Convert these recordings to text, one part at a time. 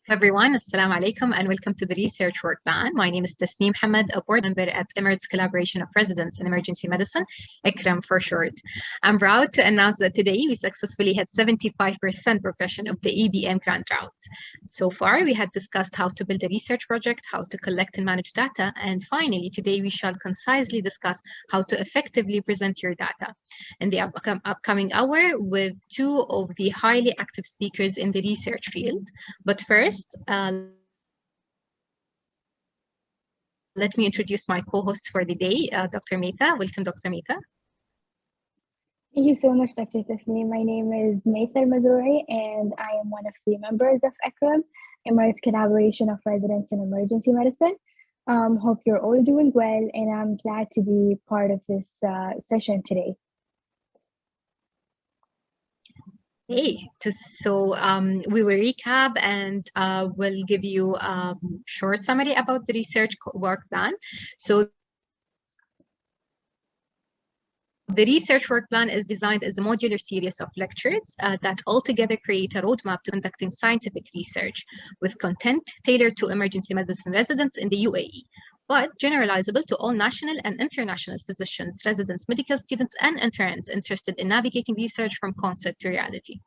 Everyone, Assalamu alaikum and welcome to the Research Workplan. My name is Tasnim Ahmed, a board member at Emirates Collaboration of Residents in Emergency Medicine, ECREM for short. I'm proud to announce that today we successfully had 75% progression of the EBM grant route. So far, we had discussed how to build a research project, how to collect and manage data, and finally, today we shall concisely discuss how to effectively present your data in the upcoming hour with two of the highly active speakers in the research field. But first, let me introduce my co-host for the day, Dr. Maitha. Welcome, Dr. Maitha. Thank you so much, Dr. Tasnim. My name is Maitha Almazrouei, and I am one of the members of ECREM, Emirates Collaboration of Residents in Emergency Medicine. Hope you're all doing well, and I'm glad to be part of this session today. Hey, so we will recap and we'll give you a short summary about the research work plan. So the research work plan is designed as a modular series of lectures that altogether create a roadmap to conducting scientific research with content tailored to emergency medicine residents in the UAE, but generalizable to all national and international physicians, residents, medical students, and interns interested in navigating research from concept to reality.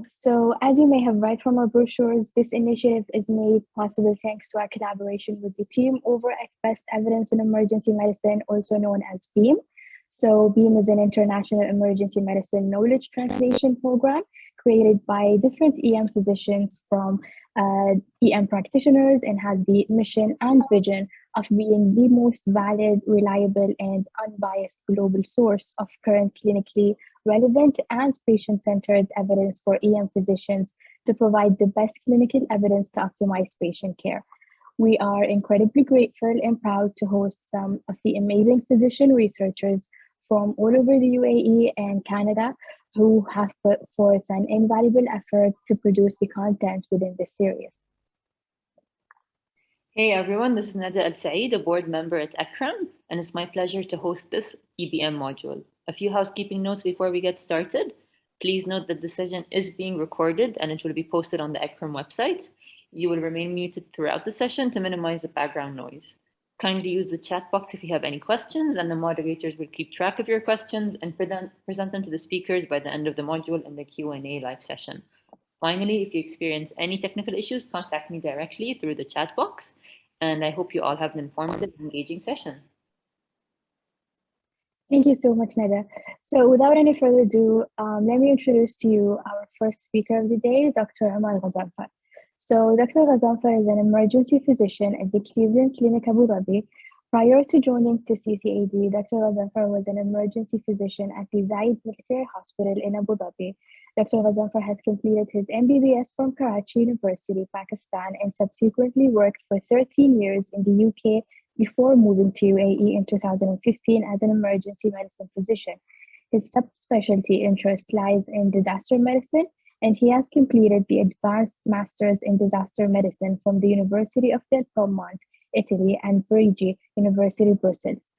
So, as you may have read from our brochures, this initiative is made possible thanks to our collaboration with the team over at Best Evidence in Emergency Medicine, also known as BEAM. So, BEAM is an international emergency medicine knowledge translation program created by different EM physicians from EM practitioners and has the mission and vision of being the most valid, reliable, and unbiased global source of current clinically relevant and patient-centered evidence for EM physicians to provide the best clinical evidence to optimize patient care. We are incredibly grateful and proud to host some of the amazing physician researchers from all over the UAE and Canada who have put forth an invaluable effort to produce the content within this series. Hey everyone, this is Nada Al Saeed, a board member at ECREM, and it's my pleasure to host this EBM module. A few housekeeping notes before we get started. Please note that the session is being recorded and it will be posted on the ECREM website. You will remain muted throughout the session to minimize the background noise. Kindly use the chat box if you have any questions, and the moderators will keep track of your questions and present them to the speakers by the end of the module in the Q&A live session. Finally, if you experience any technical issues, contact me directly through the chat box, and I hope you all have an informative and engaging session. Thank you so much, Nada. So without any further ado, let me introduce to you our first speaker of the day, Dr. Omar Ghazanfar. So Dr. Ghazanfar is an emergency physician at the Cleveland Clinic Abu Dhabi. Prior to joining the CCAD, Dr. Ghazanfar was an emergency physician at the Zayed Military Hospital in Abu Dhabi. Dr. Ghazanfar has completed his MBBS from Karachi University, Pakistan, and subsequently worked for 13 years in the UK before moving to UAE in 2015 as an emergency medicine physician. His subspecialty interest lies in disaster medicine, and he has completed the Advanced Masters in Disaster Medicine from the University of Del Piemont, Italy, and Parigi University, Brussels.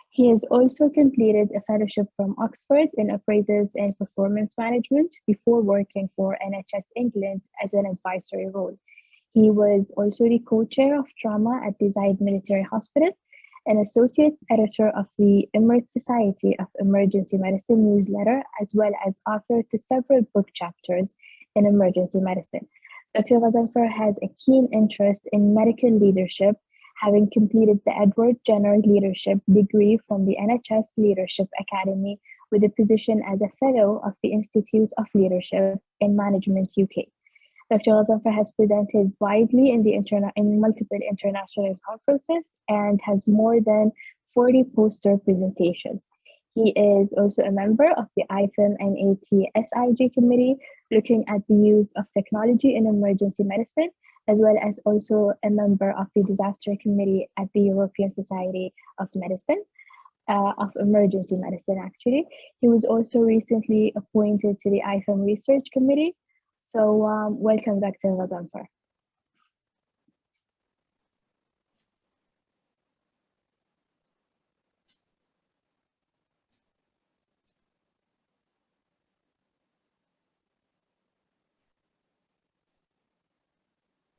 He has also completed a fellowship from Oxford in appraisals and performance management before working for NHS England as an advisory role. He was also the co-chair of trauma at the Zayed Military Hospital, an associate editor of the Emirates Society of Emergency Medicine newsletter, as well as author to several book chapters in emergency medicine. Dr. Ghazanfar has a keen interest in medical leadership, having completed the Edward Jenner Leadership degree from the NHS Leadership Academy with a position as a fellow of the Institute of Leadership and Management UK. Dr. Ghazanfar has presented widely in multiple international conferences and has more than 40 poster presentations. He is also a member of the IFEM and AT-SIG committee, looking at the use of technology in emergency medicine, as well as also a member of the disaster committee at the European Society of Medicine, of Emergency Medicine, actually. He was also recently appointed to the IFEM Research Committee. So welcome, Dr. Ghazanfar.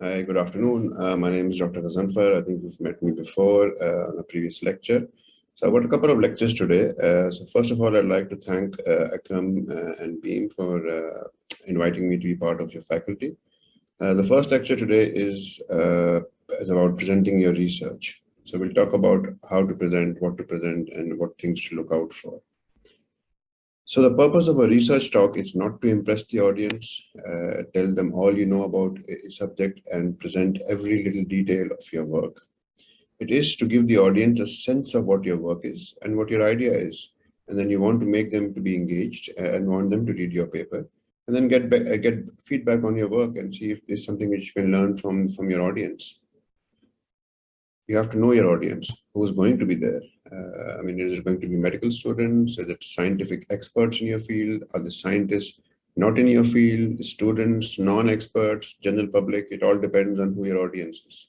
Hi, good afternoon. My name is Dr. Ghazanfar. I think you've met me before on a previous lecture. So I've got a couple of lectures today. So first of all, I'd like to thank ECREM and BEAM for inviting me to be part of your faculty. The first lecture today is about presenting your research. So we'll talk about how to present, what to present, and what things to look out for. So the purpose of a research talk is not to impress the audience, tell them all you know about a subject and present every little detail of your work. It is to give the audience a sense of what your work is and what your idea is. And then you want to make them to be engaged and want them to read your paper and then get feedback on your work and see if there's something which you can learn from your audience. You have to know your audience, who's going to be there. I mean, is it going to be medical students? Is it scientific experts in your field? Are the scientists not in your field? Students, non-experts, general public? It all depends on who your audience is.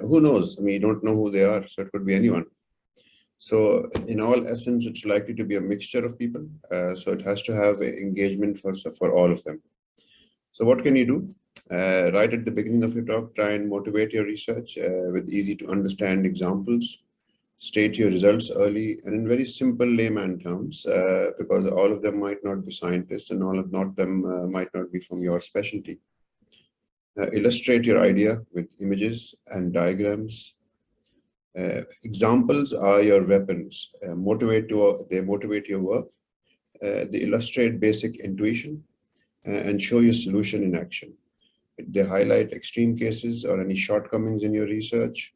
Who knows? I mean, you don't know who they are, so it could be anyone. So in all essence, it's likely to be a mixture of people. So it has to have engagement for all of them. So what can you do? Right at the beginning of your talk, try and motivate your research with easy to understand examples. State your results early and in very simple layman terms, because all of them might not be scientists and all of them might not be from your specialty. Illustrate your idea with images and diagrams. Examples are your weapons. They motivate your work. They illustrate basic intuition and show you solution in action. They highlight extreme cases or any shortcomings in your research.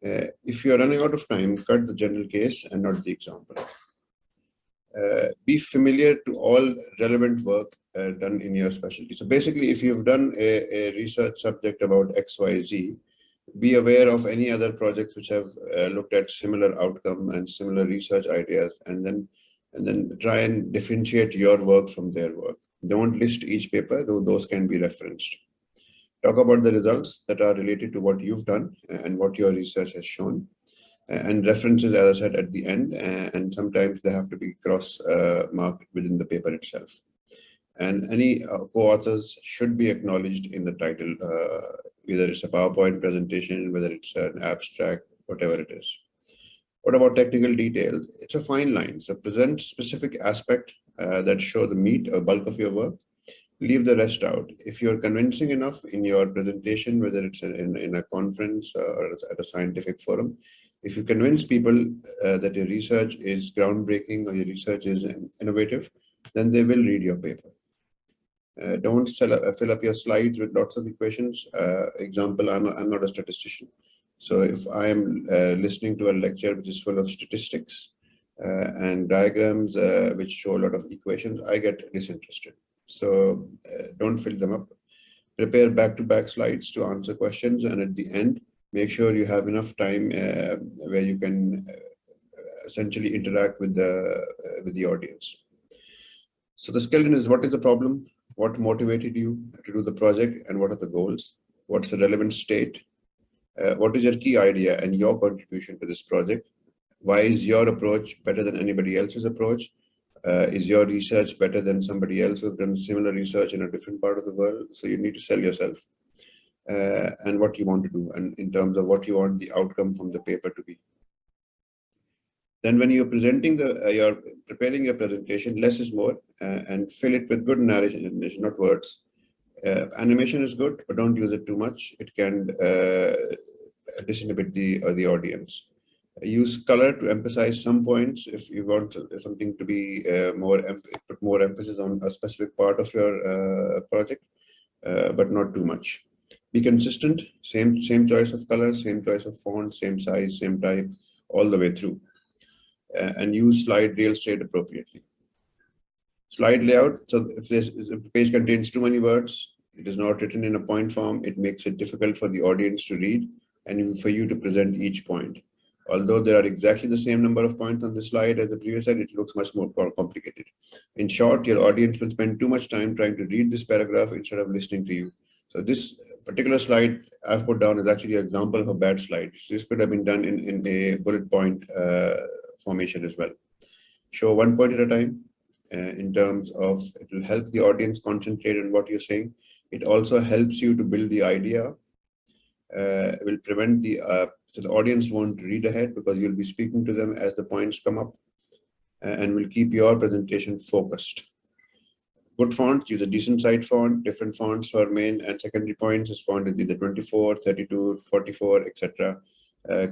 If you're running out of time, cut the general case and not the example. Be familiar to all relevant work done in your specialty. So basically, if you've done a research subject about XYZ, be aware of any other projects which have looked at similar outcome and similar research ideas, and then try and differentiate your work from their work. Don't list each paper, though those can be referenced. Talk about the results that are related to what you've done and what your research has shown. And references, as I said, at the end, and sometimes they have to be cross-marked within the paper itself. And any co-authors should be acknowledged in the title, whether it's a PowerPoint presentation, whether it's an abstract, whatever it is. What about technical details? It's a fine line. So present specific aspect that show the meat or bulk of your work. Leave the rest out. If you're convincing enough in your presentation, whether it's in a conference or at a scientific forum, if you convince people that your research is groundbreaking or your research is innovative, then they will read your paper. Don't fill up your slides with lots of equations. Example, I'm not a statistician. So if I'm listening to a lecture which is full of statistics and diagrams which show a lot of equations, I get disinterested. So don't fill them up. Prepare back-to-back slides to answer questions, and at the end, make sure you have enough time where you can essentially interact with the audience. So the skeleton is, what is the problem? What motivated you to do the project, and what are the goals? What's the relevant state? What is your key idea and your contribution to this project? Why is your approach better than anybody else's approach? Is your research better than somebody else who's done similar research in a different part of the world? So you need to sell yourself and what you want to do, and in terms of what you want the outcome from the paper to be. Then when you're presenting you're preparing your presentation, less is more, and fill it with good narration, not words. Animation is good, but don't use it too much. It can disinhibit the audience. Use color to emphasize some points if you want something to be put more emphasis on a specific part of your project, but not too much. Be consistent, same choice of color, same choice of font, same size, same type, all the way through. And use slide real estate appropriately. Slide layout, so if the page contains too many words, it is not written in a point form, it makes it difficult for the audience to read and for you to present each point. Although there are exactly the same number of points on the slide as the previous slide, it looks much more complicated. In short, your audience will spend too much time trying to read this paragraph instead of listening to you. So this particular slide I've put down is actually an example of a bad slide. So this could have been done in a bullet point formation as well. Show one point at a time in terms of, it will help the audience concentrate on what you're saying. It also helps you to build the idea. Will prevent so the audience won't read ahead because you'll be speaking to them as the points come up, and will keep your presentation focused. Good font, use a decent sized font. Different fonts for main and secondary points. This font is either 24, 32, 44, etc.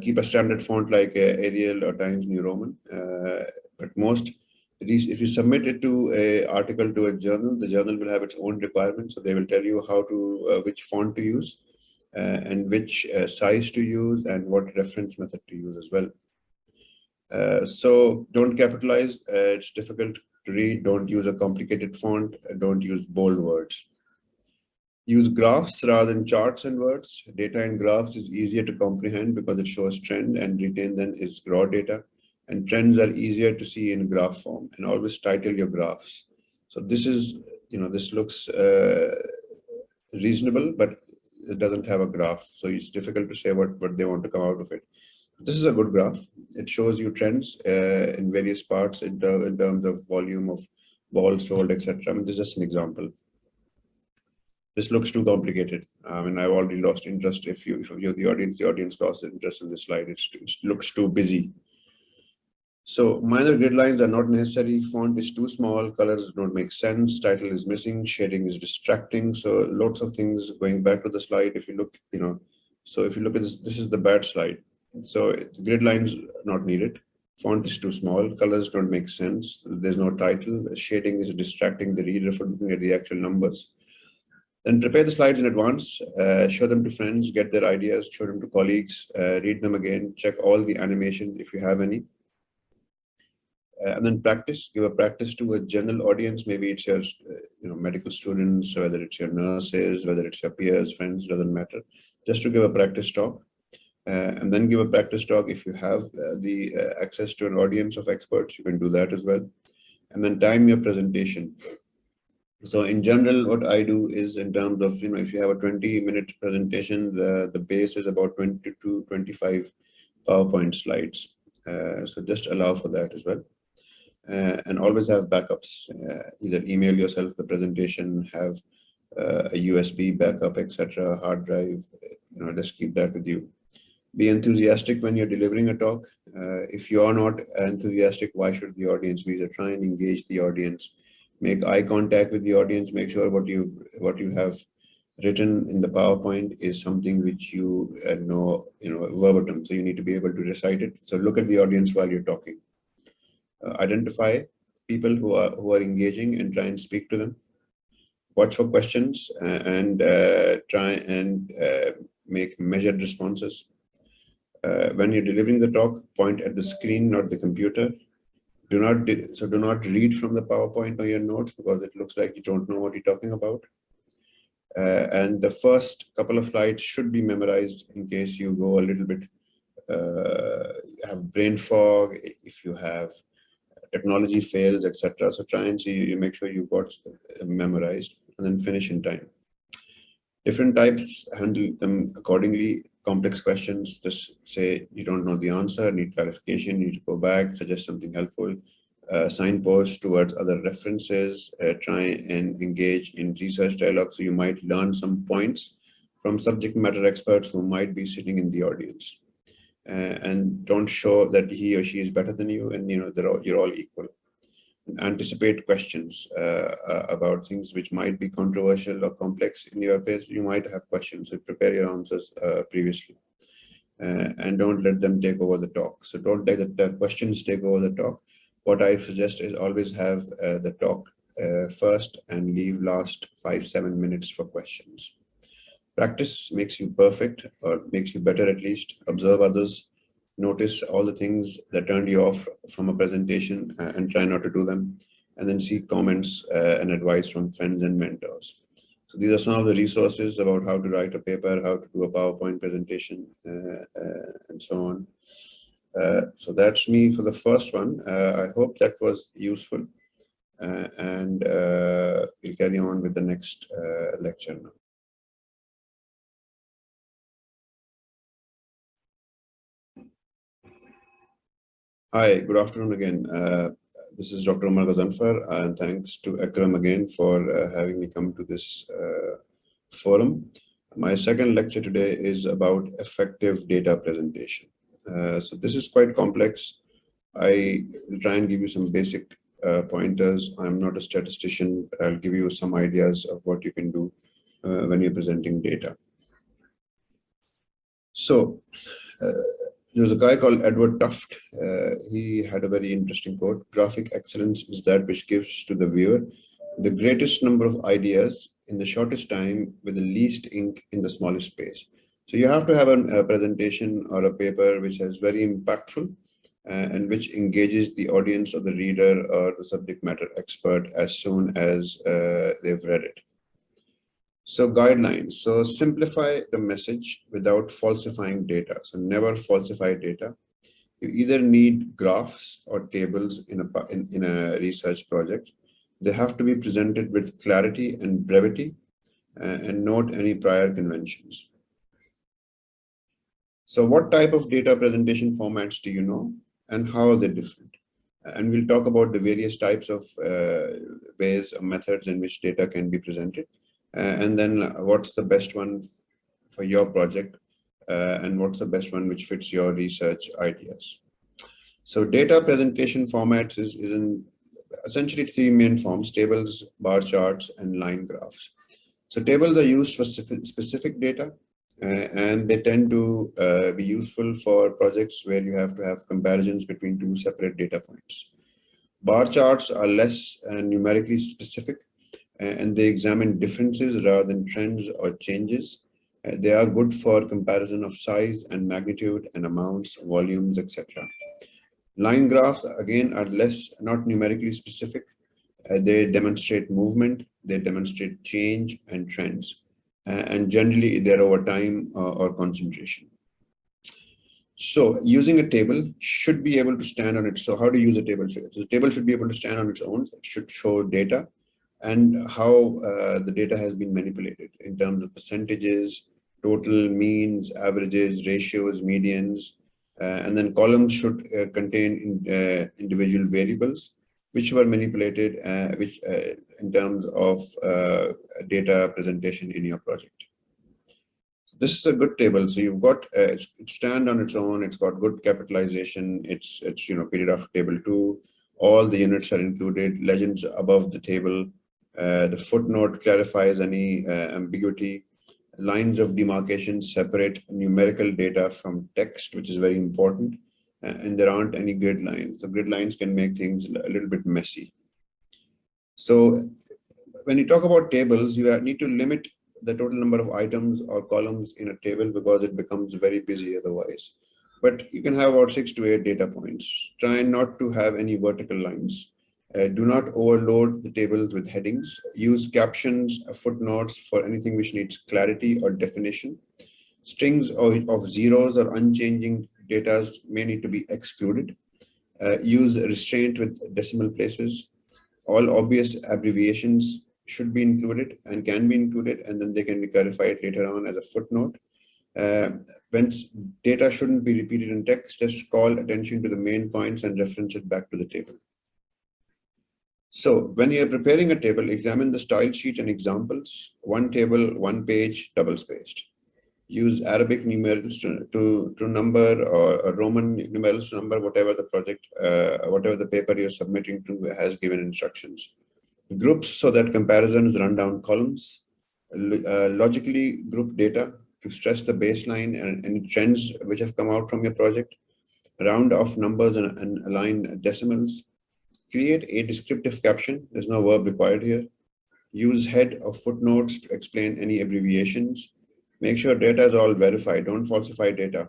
Keep a standard font like Arial or Times New Roman. But most, if you submit it to an article to a journal, the journal will have its own requirements. So they will tell you how to, which font to use, and which size to use, and what reference method to use as well. So don't capitalize. It's difficult to read. Don't use a complicated font. Don't use bold words. Use graphs rather than charts and words. Data in graphs is easier to comprehend because it shows trend, and retain then is raw data. And trends are easier to see in graph form. And always title your graphs. So this is, this looks reasonable, but it doesn't have a graph. So it's difficult to say what they want to come out of it. This is a good graph. It shows you trends in various parts in terms of volume of balls sold, etc. I mean, this is just an example. This looks too complicated. I mean, I've already lost interest. If you're the audience lost interest in this slide. It looks too busy. So minor grid lines are not necessary. Font is too small. Colors don't make sense. Title is missing. Shading is distracting. So lots of things. Going back to the slide, if you look, so if you look at this is the bad slide. So grid lines not needed. Font is too small. Colors don't make sense. There's no title. Shading is distracting the reader from looking at the actual numbers. Then prepare the slides in advance. Show them to friends. Get their ideas. Show them to colleagues. Read them again. Check all the animations if you have any. And then practice. Give a practice to a general audience. Maybe it's your medical students, whether it's your nurses, whether it's your peers, friends, doesn't matter. Just to give a practice talk. And then give a practice talk. If you have the access to an audience of experts, you can do that as well. And then time your presentation. So in general, what I do is, in terms of, if you have a 20-minute presentation, the base is about 20 to 25 PowerPoint slides. So just allow for that as well. And always have backups. Either email yourself the presentation, have a USB backup, etc., hard drive, just keep that with you. Be enthusiastic when you're delivering a talk. If you are not enthusiastic, why should the audience be? So try and engage the audience. Make eye contact with the audience. Make sure what you have written in the PowerPoint is something which you know verbatim. So you need to be able to recite it. So look at the audience while you're talking. Identify people who are engaging and try and speak to them. Watch for questions and try and make measured responses. When you're delivering the talk, point at the screen, not the computer. Do not read from the PowerPoint or your notes, because it looks like you don't know what you're talking about. And the first couple of slides should be memorized in case you go a little bit, have brain fog, if you have technology fails, etc. So try and see, you make sure you've got memorized, and then finish in time. Different types, handle them accordingly. Complex questions, just say you don't know the answer, need clarification, need to go back, suggest something helpful. Signpost towards other references. Try and engage in research dialogue, so you might learn some points from subject matter experts who might be sitting in the audience. And don't show that he or she is better than you, and you're all equal. Anticipate questions about things which might be controversial or complex in your case. You might have questions, so prepare your answers previously. And don't let them take over the talk. So don't let the questions take over the talk. What I suggest is always have the talk first and leave last 5-7 minutes for questions. Practice makes you perfect, or makes you better at least. Observe others. Notice all the things that turned you off from a presentation and try not to do them. And then seek comments and advice from friends and mentors. So these are some of the resources about how to write a paper, how to do a PowerPoint presentation, and so on. So that's me for the first one. I hope that was useful. And we'll carry on with the next lecture now. Hi, good afternoon again. This is Dr. Omar Ghazanfar, and thanks to ECREM again for having me come to this forum. My second lecture today is about effective data presentation. So this is quite complex. I will try and give you some basic pointers. I'm not a statistician, but I'll give you some ideas of what you can do when you're presenting data. So there's a guy called Edward Tufte. He had a very interesting quote: "Graphic excellence is that which gives to the viewer the greatest number of ideas in the shortest time with the least ink in the smallest space." So you have to have a presentation or a paper which is very impactful and which engages the audience or the reader or the subject matter expert as soon as they've read it. So guidelines. So simplify the message without falsifying data. So never falsify data. You either need graphs or tables in a research project. They have to be presented with clarity and brevity and note any prior conventions. So what type of data presentation formats do you know and how are they different? And we'll talk about the various types of ways or methods in which data can be presented. And then what's the best one for your project and what's the best one which fits your research ideas. So data presentation formats is in essentially three main forms: tables, bar charts, and line graphs. So tables are used for specific data and they tend to be useful for projects where you have to have comparisons between two separate data points. Bar charts are less numerically specific and they examine differences rather than trends or changes. They are good for comparison of size and magnitude and amounts, volumes, etc. Line graphs, again, are not numerically specific. They demonstrate movement, they demonstrate change and trends, and generally they're over time or concentration. So using a table should be able to stand on its. So how to use a table? So the table should be able to stand on its own. It should show data and how the data has been manipulated in terms of percentages, total, means, averages, ratios, medians, and then columns should contain individual variables which were manipulated in terms of data presentation in your project. This is a good table. So you've got it stand on its own. It's got good capitalization. It's period after table 2. All the units are included. Legends above the table. The footnote clarifies any ambiguity. Lines of demarcation separate numerical data from text, which is very important. And there aren't any grid lines. The grid lines can make things a little bit messy. So when you talk about tables, you need to limit the total number of items or columns in a table because it becomes very busy otherwise. But you can have about 6 to 8 data points. Try not to have any vertical lines. Do not overload the tables with headings. Use captions, footnotes for anything which needs clarity or definition. Strings of zeros or unchanging data may need to be excluded. Use restraint with decimal places. All obvious abbreviations should be included and can be included, and then they can be clarified later on as a footnote. When data shouldn't be repeated in text, just call attention to the main points and reference it back to the table. So when you're preparing a table, examine the style sheet and examples. One table, one page, double-spaced. Use Arabic numerals to number or Roman numerals to number whatever the project, whatever the paper you're submitting to has given instructions. Groups so that comparisons run down columns. Logically group data to stress the baseline and any trends which have come out from your project. Round off numbers and align decimals. Create a descriptive caption. There's no verb required here. Use head or footnotes to explain any abbreviations. Make sure data is all verified. Don't falsify data.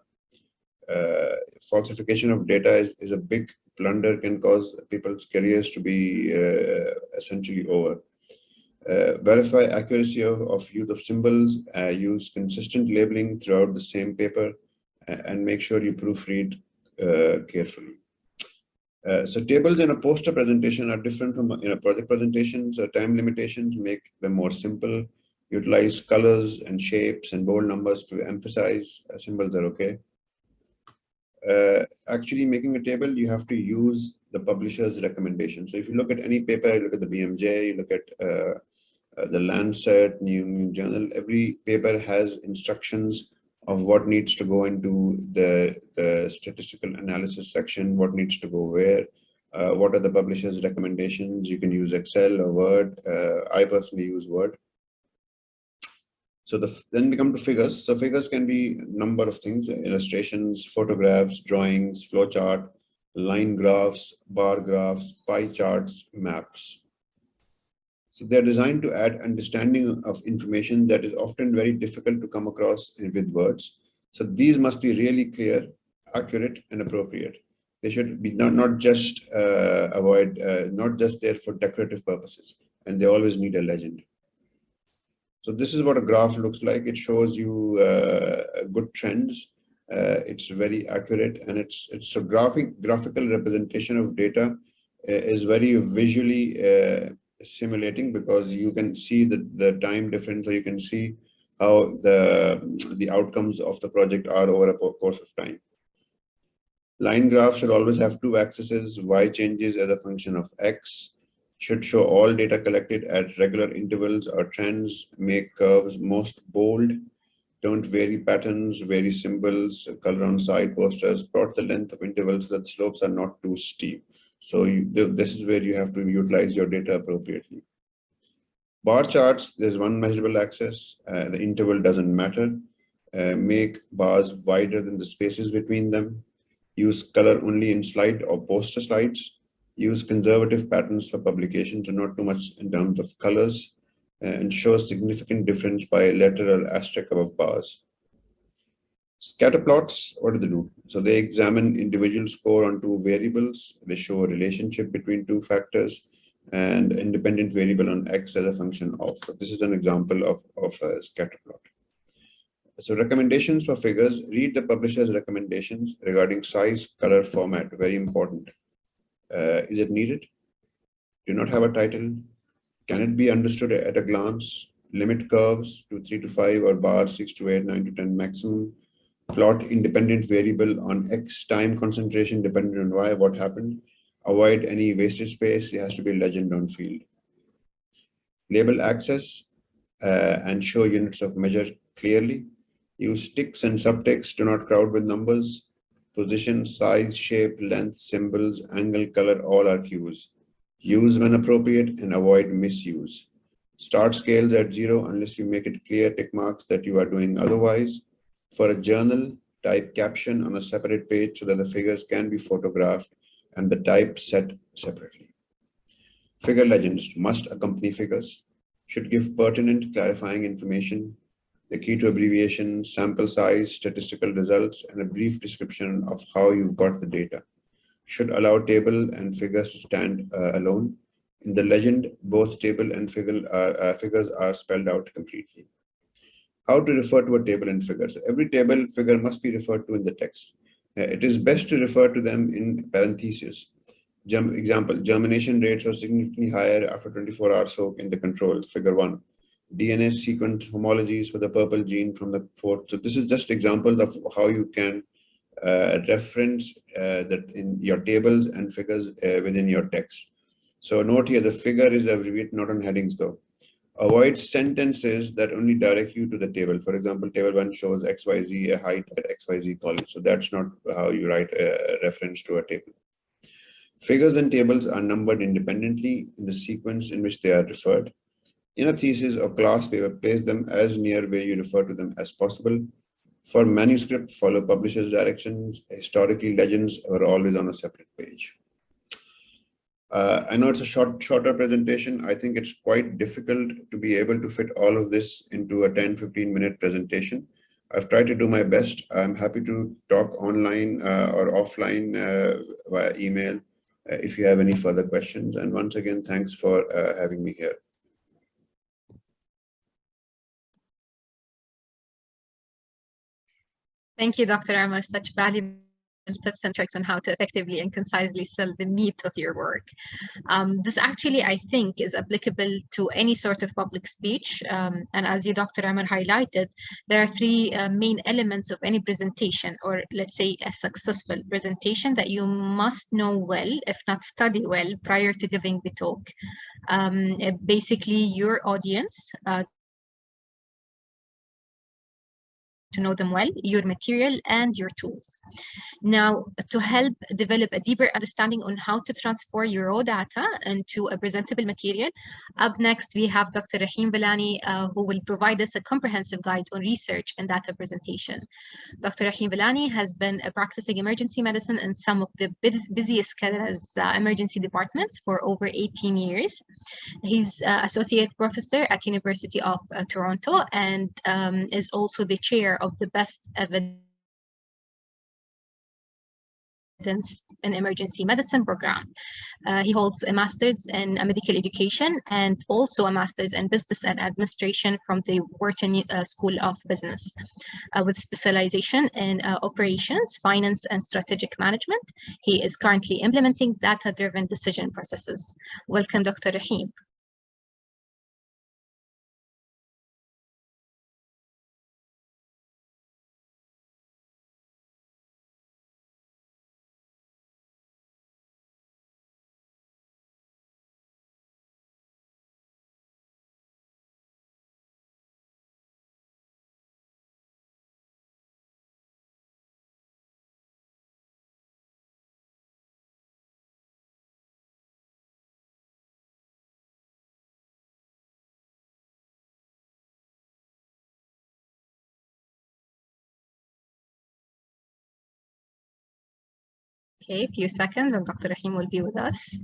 Falsification of data is a big blunder, can cause people's careers to be essentially over. Verify accuracy of use of symbols. Use consistent labeling throughout the same paper, and make sure you proofread carefully. So tables in a poster presentation are different from in a project presentation. So time limitations make them more simple. Utilize colors and shapes and bold numbers to emphasize. Symbols are okay. Actually making a table, you have to use the publisher's recommendation. So if you look at any paper, you look at the BMJ, you look at the Lancet, New England Journal, every paper has instructions of what needs to go into the statistical analysis section, what needs to go where, what are the publisher's recommendations. You can use Excel or Word. I personally use Word. So then we come to figures. So figures can be a number of things: illustrations, photographs, drawings, flowchart, line graphs, bar graphs, pie charts, maps. So they're designed to add understanding of information that is often very difficult to come across with words. So these must be really clear, accurate, and appropriate. They should be not just not just there for decorative purposes, and they always need a legend. So this is what a graph looks like. It shows you good trends. It's very accurate, and it's a graphical representation of data is very visually simulating, because you can see the time difference, or you can see how the outcomes of the project are over a course of time. Line graphs should always have two axes. Y changes as a function of X. Should show all data collected at regular intervals or trends. Make curves most bold. Don't vary patterns, vary symbols, color on side posters. Plot the length of intervals so that slopes are not too steep. So this is where you have to utilize your data appropriately. Bar charts, there's one measurable axis. The interval doesn't matter. Make bars wider than the spaces between them. Use color only in slide or poster slides. Use conservative patterns for publication, so not too much in terms of colors, and show significant difference by letter or asterisk above bars. Scatter plots, what do they do? So they examine individual score on two variables. They show a relationship between two factors and independent variable on X as a function of. So this is an example of a scatter plot. So recommendations for figures: read the publisher's recommendations regarding size, color, format, very important. Is it needed? Do not have a title? Can it be understood at a glance? Limit curves to 3 to 5 or bars 6 to 8, 9 to 10 maximum. Plot independent variable on X, time concentration dependent on Y, what happened. Avoid any wasted space. It has to be legend on field. Label access and show units of measure clearly. Use ticks and subtext. Do not crowd with numbers. Position, size, shape, length, symbols, angle, color, all are cues. Use when appropriate and avoid misuse. Start scales at 0 unless you make it clear, tick marks, that you are doing otherwise. For a journal, type caption on a separate page so that the figures can be photographed and the type set separately. Figure legends must accompany figures, should give pertinent clarifying information, the key to abbreviation, sample size, statistical results, and a brief description of how you've got the data. Should allow table and figures to stand alone. In the legend, both table and figures are spelled out completely. How to refer to a table and figure. So every table figure must be referred to in the text. It is best to refer to them in parentheses. Example, germination rates were significantly higher after 24-hour soak in the controls, figure 1. DNA sequence homologies for the purple gene from the 4th. So this is just examples of how you can reference that in your tables and figures within your text. So note here, the figure is abbreviated, not on headings though. Avoid sentences that only direct you to the table. For example, table 1 shows XYZ, a height at XYZ college. So that's not how you write a reference to a table. Figures and tables are numbered independently in the sequence in which they are referred. In a thesis or class paper, place them as near where you refer to them as possible. For manuscript, follow publisher's directions. Historically, legends are always on a separate page. I know it's a shorter presentation. I think it's quite difficult to be able to fit all of this into a 10-15 minute presentation. I've tried to do my best. I'm happy to talk online or offline via email if you have any further questions. And once again, thanks for having me here. Thank you, Dr. Omar. Such valuable tips and tricks on how to effectively and concisely sell the meat of your work. This actually, I think, is applicable to any sort of public speech. And as you, Dr. Omar, highlighted, there are three main elements of any presentation, or let's say a successful presentation, that you must know well, if not study well, prior to giving the talk. Basically, your audience, to know them well, your material, and your tools. Now, to help develop a deeper understanding on how to transfer your raw data into a presentable material, up next we have Dr. Rahim Valani, who will provide us a comprehensive guide on research and data presentation. Dr. Rahim Valani has been practicing emergency medicine in some of the busiest Canada's emergency departments for over 18 years. He's associate professor at University of Toronto, and is also the chair of the Best Evidence in Emergency Medicine program. He holds a master's in medical education and also a master's in business and administration from the Wharton School of Business, with specialization in operations, finance, and strategic management. He is currently implementing data-driven decision processes. Welcome, Dr. Rahim. Okay, a few seconds and Dr. Rahim will be with us.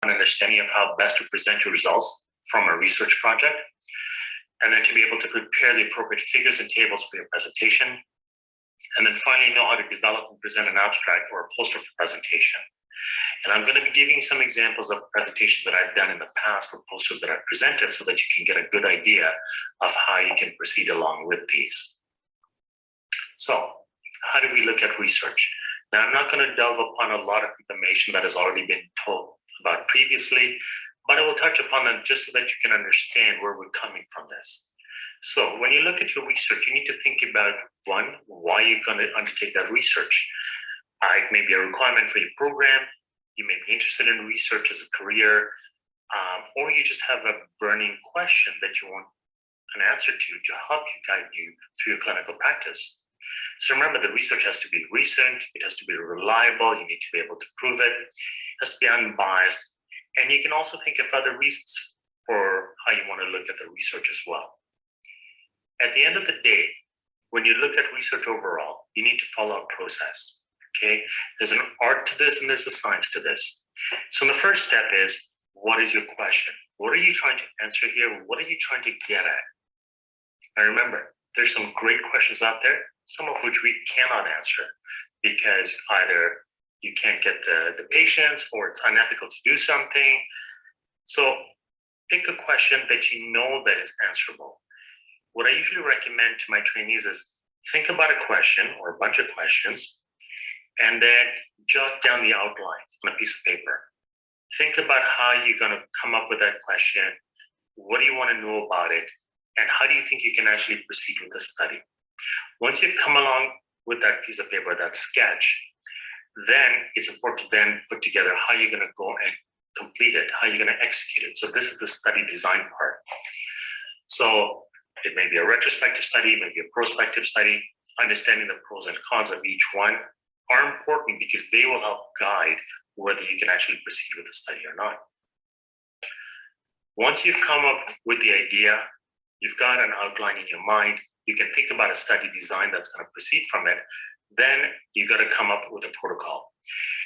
An understanding of how best to present your results from a research project, and then to be able to prepare the appropriate figures and tables for your presentation, and then finally know how to develop and present an abstract or a poster for presentation. And I'm going to be giving some examples of presentations that I've done in the past or posters that I've presented so that you can get a good idea of how you can proceed along with these. So how do we look at research? Now, I'm not going to delve upon a lot of information that has already been told about previously, but I will touch upon them just so that you can understand where we're coming from this. So when you look at your research, you need to think about, one, why you're going to undertake that research. It may be a requirement for your program, you may be interested in research as a career, or you just have a burning question that you want an answer to help you guide you through your clinical practice. So remember, the research has to be recent, it has to be reliable, you need to be able to prove it, it has to be unbiased, and you can also think of other reasons for how you want to look at the research as well. At the end of the day, when you look at research overall, you need to follow a process, okay? There's an art to this and there's a science to this. So the first step is, what is your question? What are you trying to answer here? What are you trying to get at? And remember, there's some great questions out there, some of which we cannot answer because either you can't get the patients or it's unethical to do something. So pick a question that you know that is answerable. What I usually recommend to my trainees is think about a question or a bunch of questions and then jot down the outline on a piece of paper. Think about how you're going to come up with that question. What do you want to know about it? And how do you think you can actually proceed with the study? Once you've come along with that piece of paper, that sketch, then it's important to then put together how you're going to go and complete it, how you're going to execute it. So this is the study design part. So it may be a retrospective study, it may be a prospective study. Understanding the pros and cons of each one are important because they will help guide whether you can actually proceed with the study or not. Once you've come up with the idea, you've got an outline in your mind, you can think about a study design that's going to proceed from it, then you got to come up with a protocol.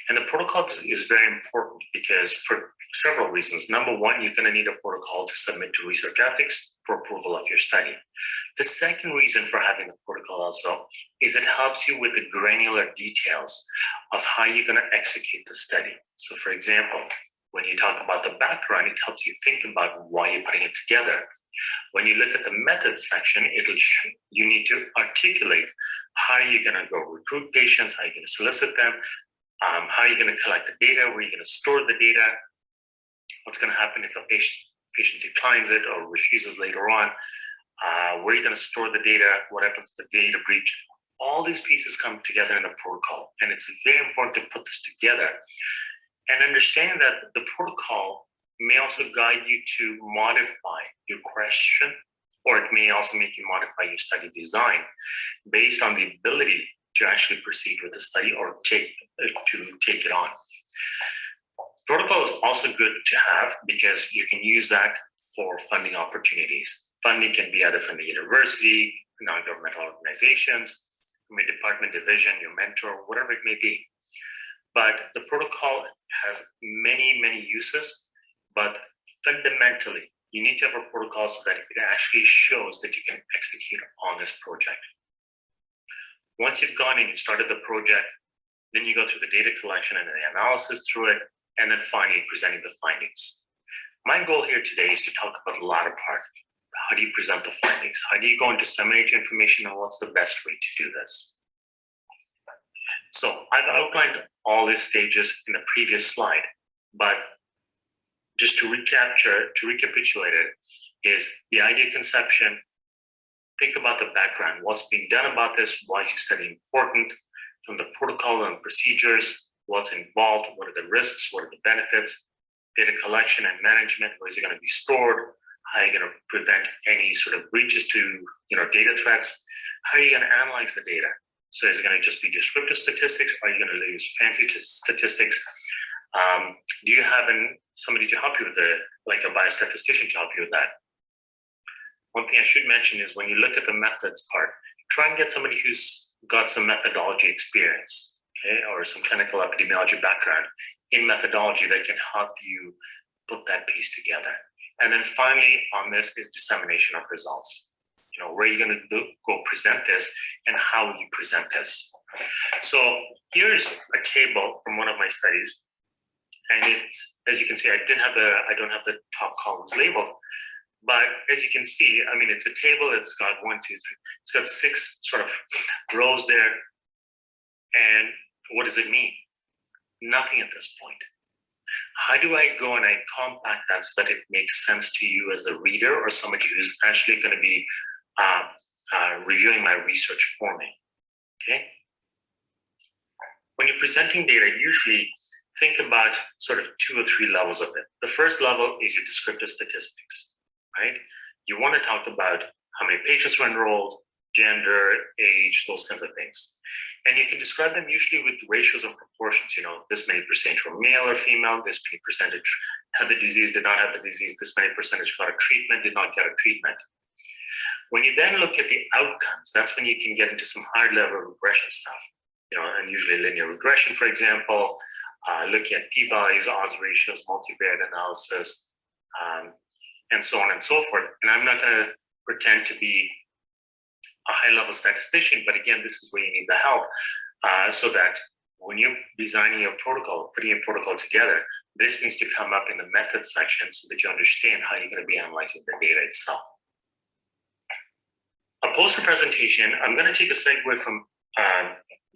And the protocol is very important because for several reasons. Number one, you're going to need a protocol to submit to research ethics for approval of your study. The second reason for having a protocol also is it helps you with the granular details of how you're going to execute the study. So for example, when you talk about the background, it helps you think about why you're putting it together. When you look at the methods section, you need to articulate how you're going to go recruit patients, how you're going to solicit them, how you're going to collect the data, where you're going to store the data, what's going to happen if a patient declines it or refuses later on, where you're going to store the data, what happens to the data breach. All these pieces come together in a protocol, and it's very important to put this together and understand that the protocol may also guide you to modify your question, or it may also make you modify your study design based on the ability to actually proceed with the study or take it on. Protocol is also good to have because you can use that for funding opportunities. Funding can be either from the university, non-governmental organizations, from a department division, your mentor, whatever it may be. But the protocol has many, many uses, but fundamentally, you need to have a protocol so that it actually shows that you can execute on this project. Once you've gone in, you started the project, then you go through the data collection and the analysis through it, and then finally presenting the findings. My goal here today is to talk about the latter part. How do you present the findings? How do you go and disseminate your information, and what's the best way to do this? So I've outlined all these stages in the previous slide, but just to recapitulate it, is the idea conception. Think about the background, what's being done about this, why is your study important, from the protocol and procedures, what's involved, what are the risks, what are the benefits, data collection and management, where is it going to be stored, how are you going to prevent any sort of breaches to data threats, how are you going to analyze the data? So is it going to just be descriptive statistics? Are you going to use fancy statistics? Do you have somebody to help you with like a biostatistician to help you with that? One thing I should mention is when you look at the methods part, try and get somebody who's got some methodology experience, okay, or some clinical epidemiology background in methodology that can help you put that piece together. And then finally on this is dissemination of results. Where are you going to go present this and how will you present this? So here's a table from one of my studies. And it's, as you can see, I don't have the top columns labeled, but as you can see, I mean, it's a table. It's got 1, 2, 3. It's got 6 sort of rows there. And what does it mean? Nothing at this point. How do I go and I compact that so that it makes sense to you as a reader or somebody who's actually going to be reviewing my research for me? Okay. When you're presenting data, usually think about sort of 2 or 3 levels of it. The first level is your descriptive statistics, right? You want to talk about how many patients were enrolled, gender, age, those kinds of things. And you can describe them usually with ratios and proportions. This many percentage were male or female, this many percentage had the disease, did not have the disease, this many percentage got a treatment, did not get a treatment. When you then look at the outcomes, that's when you can get into some higher level regression stuff. And usually linear regression, for example, looking at p-values, odds ratios, multivariate analysis, and so on and so forth. And I'm not going to pretend to be a high-level statistician, but again, this is where you need the help so that when you're designing your protocol, putting your protocol together, this needs to come up in the method section so that you understand how you're going to be analyzing the data itself. A poster presentation, I'm going to take a segue from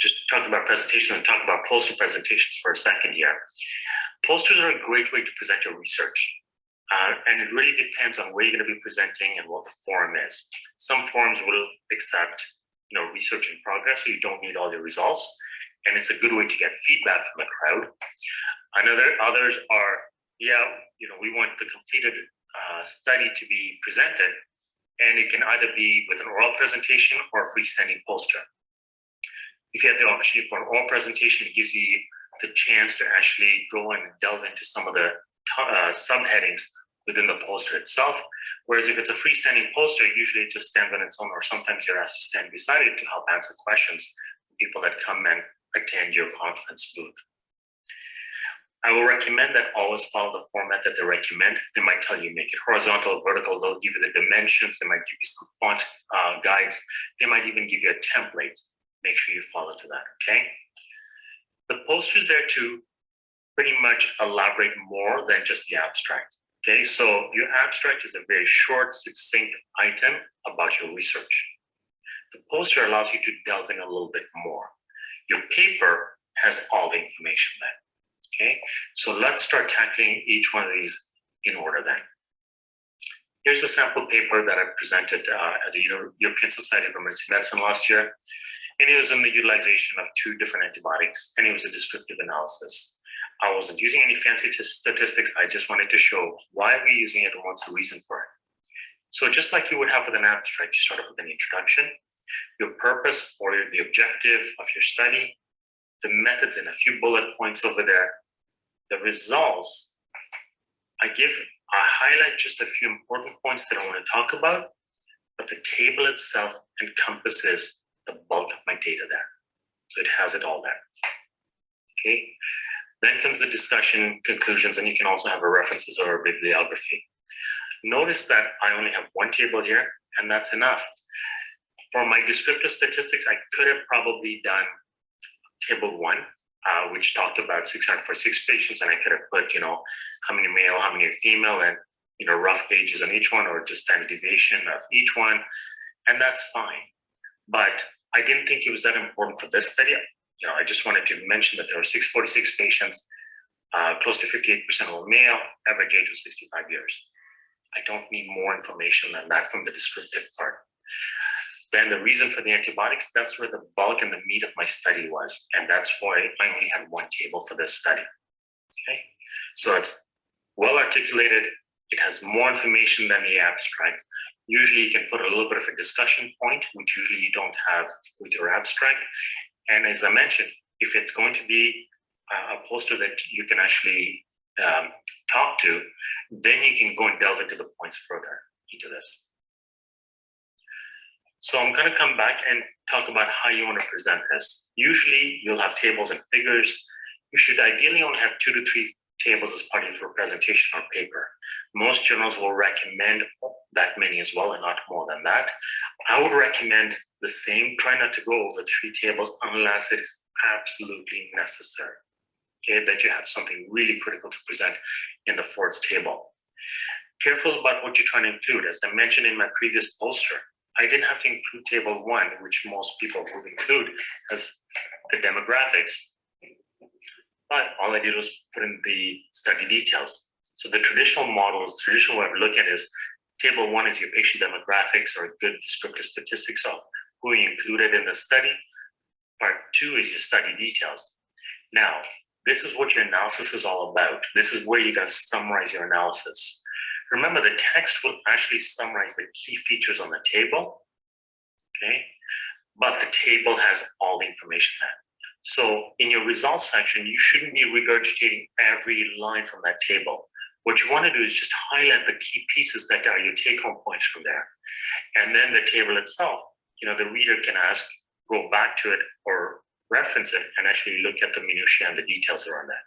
just talking about presentation and talk about poster presentations for a second here. Posters are a great way to present your research. And it really depends on where you're going to be presenting and what the forum is. Some forums will accept, research in progress, so you don't need all your results. And it's a good way to get feedback from the crowd. Others are, we want the completed study to be presented. And it can either be with an oral presentation or a freestanding poster. If you have the opportunity for an oral presentation, it gives you the chance to actually go and delve into some of the subheadings within the poster itself. Whereas if it's a freestanding poster, usually it just stands on its own, or sometimes you're asked to stand beside it to help answer questions from people that come and attend your conference booth. I will recommend that always follow the format that they recommend. They might tell you make it horizontal, vertical, they'll give you the dimensions, they might give you some font guides, they might even give you a template. Make sure you follow to that, okay? The poster is there to pretty much elaborate more than just the abstract, okay? So your abstract is a very short, succinct item about your research. The poster allows you to delve in a little bit more. Your paper has all the information there, okay? So let's start tackling each one of these in order then. Here's a sample paper that I presented at the European Society of Emergency Medicine last year. And it was on the utilization of 2 different antibiotics, and it was a descriptive analysis. I wasn't using any fancy statistics. I just wanted to show why we're using it and what's the reason for it. So just like you would have with an abstract, you start off with an introduction, your purpose or the objective of your study, the methods, and a few bullet points over there. The results, I highlight just a few important points that I want to talk about, but the table itself encompasses the bulk of my data there. So it has it all there, okay? Then comes the discussion, conclusions, and you can also have a references or a bibliography. Notice that I only have 1 table here, and that's enough. For my descriptive statistics, I could have probably done table 1, which talked about 646 patients, and I could have put, how many male, how many female, and, rough ages on each one, or just standard deviation of each one, and that's fine. But I didn't think it was that important for this study. I just wanted to mention that there were 646 patients, close to 58% were male, average age was 65 years. I don't need more information than that from the descriptive part. Then the reason for the antibiotics, that's where the bulk and the meat of my study was. And that's why I only had 1 table for this study, okay? So it's well articulated. It has more information than the abstract. Usually you can put a little bit of a discussion point, which usually you don't have with your abstract. And as I mentioned, if it's going to be a poster that you can actually talk to, then you can go and delve into the points further into this. So I'm going to come back and talk about how you want to present this. Usually you'll have tables and figures. You should ideally only have 2 to 3 tables as part of your presentation or paper. Most journals will recommend that many as well, and not more than that. I would recommend the same. Try not to go over 3 tables unless it is absolutely necessary, okay, that you have something really critical to present in the 4th table. Careful about what you're trying to include. As I mentioned in my previous poster, I didn't have to include table 1, which most people would include as the demographics. But all I did was put in the study details. So the traditional models, traditional way of looking at it is table 1 is your patient demographics or good descriptive statistics of who you included in the study. Part 2 is your study details. Now, this is what your analysis is all about. This is where you're going to summarize your analysis. Remember, the text will actually summarize the key features on the table, okay? But the table has all the information there. So in your results section, you shouldn't be regurgitating every line from that table. What you want to do is just highlight the key pieces that are your take-home points from there. And then the table itself, the reader can go back to it or reference it and actually look at the minutiae and the details around that.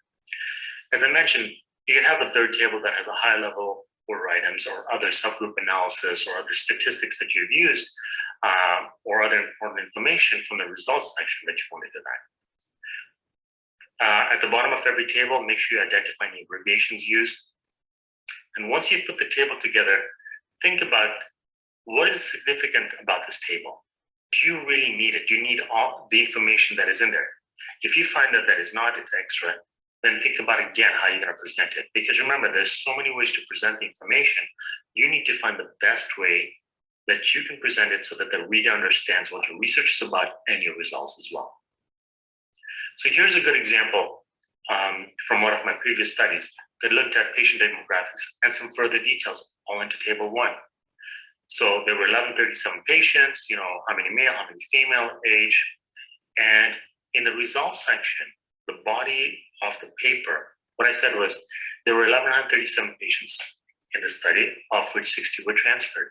As I mentioned, you can have a 3rd table that has a high-level order items or other subgroup analysis or other statistics that you've used or other important information from the results section that you want to do that. At the bottom of every table, make sure you identify any abbreviations used. And once you put the table together, think about what is significant about this table. Do you really need it? Do you need all the information that is in there? If you find that is not, it's extra, then think about again how you're going to present it. Because remember, there's so many ways to present the information. You need to find the best way that you can present it so that the reader understands what your research is about and your results as well. So here's a good example from one of my previous studies that looked at patient demographics and some further details all into table 1. So there were 1137 patients, how many male, how many female, age, and in the results section, the body of the paper, what I said was there were 1,137 patients in the study, of which 60 were transferred.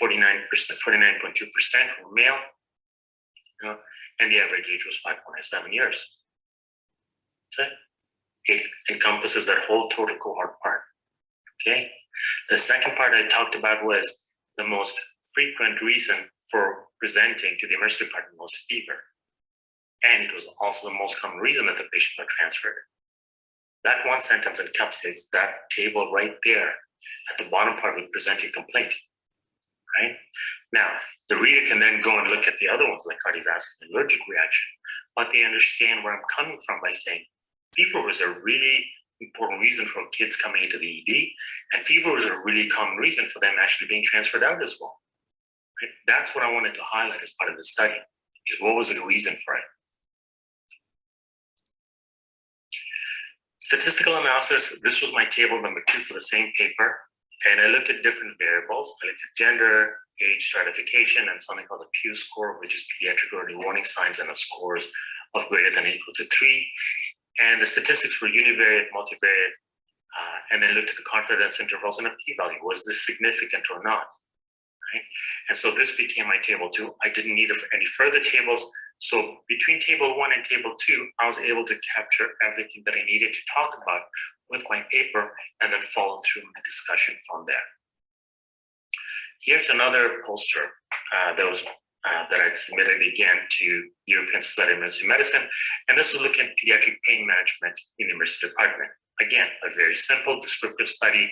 49%, 49.2% were male, and the average age was 5.7 years. So it encompasses that whole total cohort part. Okay. The second part I talked about was the most frequent reason for presenting to the emergency department was fever. And it was also the most common reason that the patient got transferred. That one sentence encapsulates that table right there at the bottom part with presenting complaint. Right? Now, the reader can then go and look at the other ones like cardiovascular and allergic reaction, but they understand where I'm coming from by saying fever was a really important reason for kids coming into the ED, and fever was a really common reason for them actually being transferred out as well. Right? That's what I wanted to highlight as part of the study, is what was the reason for it. Statistical analysis, this was my table number 2 for the same paper, and I looked at different variables. I looked at gender, age stratification, and something called the Pew score, which is pediatric early warning signs and the scores of greater than or equal to 3. And the statistics were univariate, multivariate, and then looked at the confidence intervals and a p-value. Was this significant or not? Right? And so this became my table 2. I didn't need any further tables. So between table 1 and table 2, I was able to capture everything that I needed to talk about with my paper and then follow through my discussion from there. Here's another poster that I submitted again to European Society of Emergency Medicine, and this was looking at pediatric pain management in the emergency department. Again, a very simple descriptive study,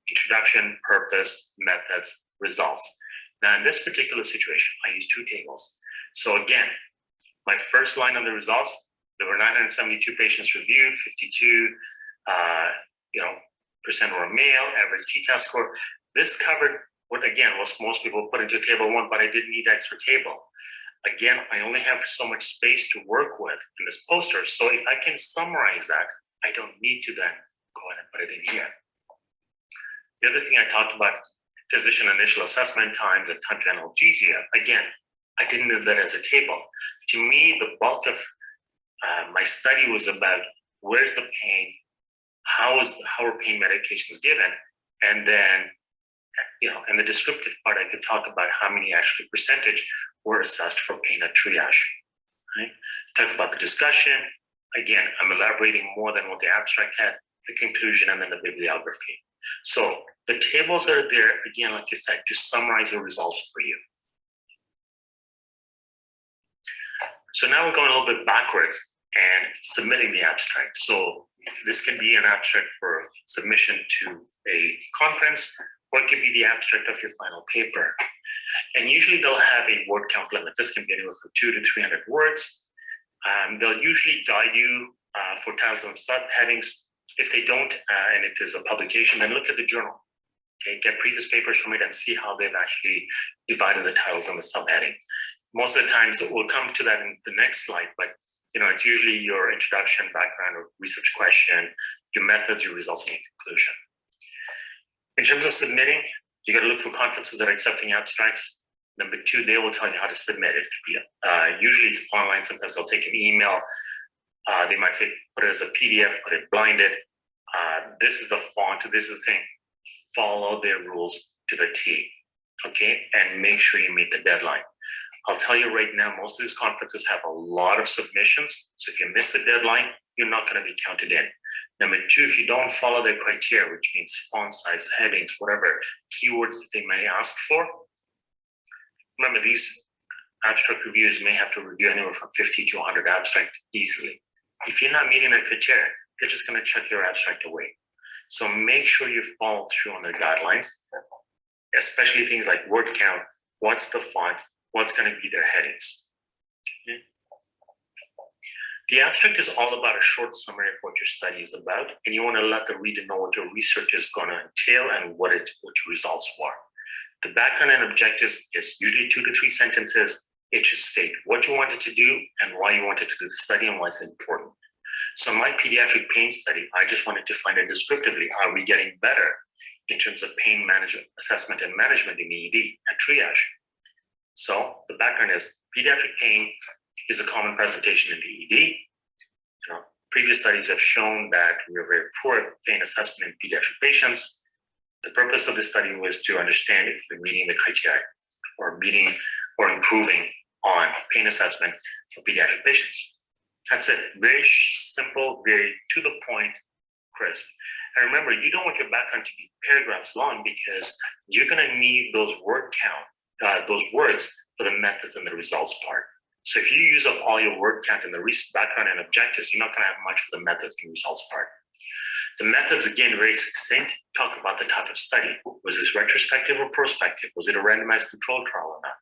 introduction, purpose, methods, results. Now in this particular situation, I used 2 tables. So again, my first line on the results, there were 972 patients reviewed, 52 percent were male, average CTAS score. This covered what, again, was most people put into table 1, but I didn't need extra table. Again, I only have so much space to work with in this poster. So if I can summarize that, I don't need to then go ahead and put it in here. The other thing I talked about, physician initial assessment times and time to analgesia. Again, I didn't do that as a table. To me, the bulk of my study was about where's the pain, how are pain medications given, and then, in the descriptive part, I could talk about how many actually percentage were assessed for pain at triage. Right? Talk about the discussion. Again, I'm elaborating more than what the abstract had, the conclusion, and then the bibliography. So the tables are there, again, like I said, to summarize the results for you. So now we're going a little bit backwards and submitting the abstract. So this can be an abstract for submission to a conference, or it could be the abstract of your final paper. And usually they'll have a word count limit. This can be anywhere from 200 to 300 words. They'll usually guide you for titles and subheadings. If they don't, and it is a publication, then look at the journal. Okay, get previous papers from it and see how they've actually divided the titles and the subheading. Most of the times, we'll come to that in the next slide, but it's usually your introduction, background, or research question, your methods, your results, and your conclusion. In terms of submitting, you got to look for conferences that are accepting abstracts. Number 2, they will tell you how to submit it. Usually it's online. Sometimes they'll take an email. They might say, put it as a PDF, put it blinded. This is the font, this is the thing. Follow their rules to the T, okay? And make sure you meet the deadline. I'll tell you right now, most of these conferences have a lot of submissions. So if you miss the deadline, you're not going to be counted in. Number 2, if you don't follow their criteria, which means font size, headings, whatever keywords that they may ask for, remember these abstract reviewers may have to review anywhere from 50 to 100 abstract easily. If you're not meeting their criteria, they're just going to chuck your abstract away. So make sure you follow through on their guidelines, especially things like word count, what's the font, what's going to be their headings. Okay. The abstract is all about a short summary of what your study is about, and you want to let the reader know what your research is going to entail and what your results were. The background and objectives is usually 2 to 3 sentences. It should state what you wanted to do and why you wanted to do the study and why it's important. So my pediatric pain study, I just wanted to find out descriptively, are we getting better in terms of pain management, assessment and management in ED at triage? So the background is pediatric pain is a common presentation in the ED. Previous studies have shown that we are very poor at pain assessment in pediatric patients. The purpose of this study was to understand if we're meeting the criteria or meeting or improving on pain assessment for pediatric patients. That's it. Very simple, very to the point, crisp. And remember, you don't want your background to be paragraphs long because you're going to need those word count, those words for the methods and the results part. So if you use up all your word count in the background and objectives, you're not going to have much for the methods and results part. The methods, again, very succinct. Talk about the type of study. Was this retrospective or prospective? Was it a randomized controlled trial or not?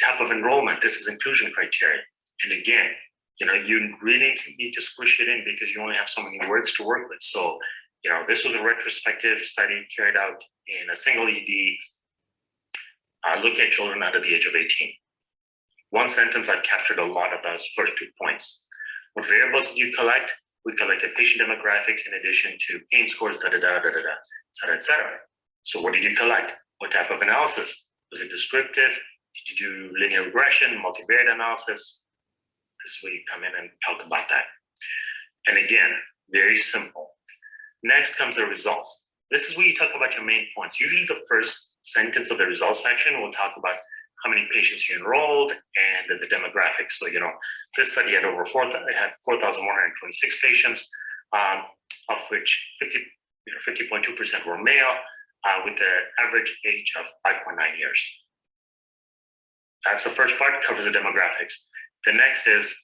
Type of enrollment. This is inclusion criteria. And again, you really need to squish it in because you only have so many words to work with. So, this was a retrospective study carried out in a single ED, looking at children under the age of 18. One sentence, I captured a lot of those first 2 points. What variables did you collect? We collected patient demographics in addition to pain scores, et cetera, et cetera. So what did you collect? What type of analysis? Was it descriptive? Did you do linear regression, multivariate analysis? This is where you come in and talk about that. And again, very simple. Next comes the results. This is where you talk about your main points. Usually the first sentence of the results section will talk about how many patients you enrolled and the demographics. So, this study had over 4,126 patients, of which 50.2% were male, with the average age of 5.9 years. That's the first part, covers the demographics. The next is,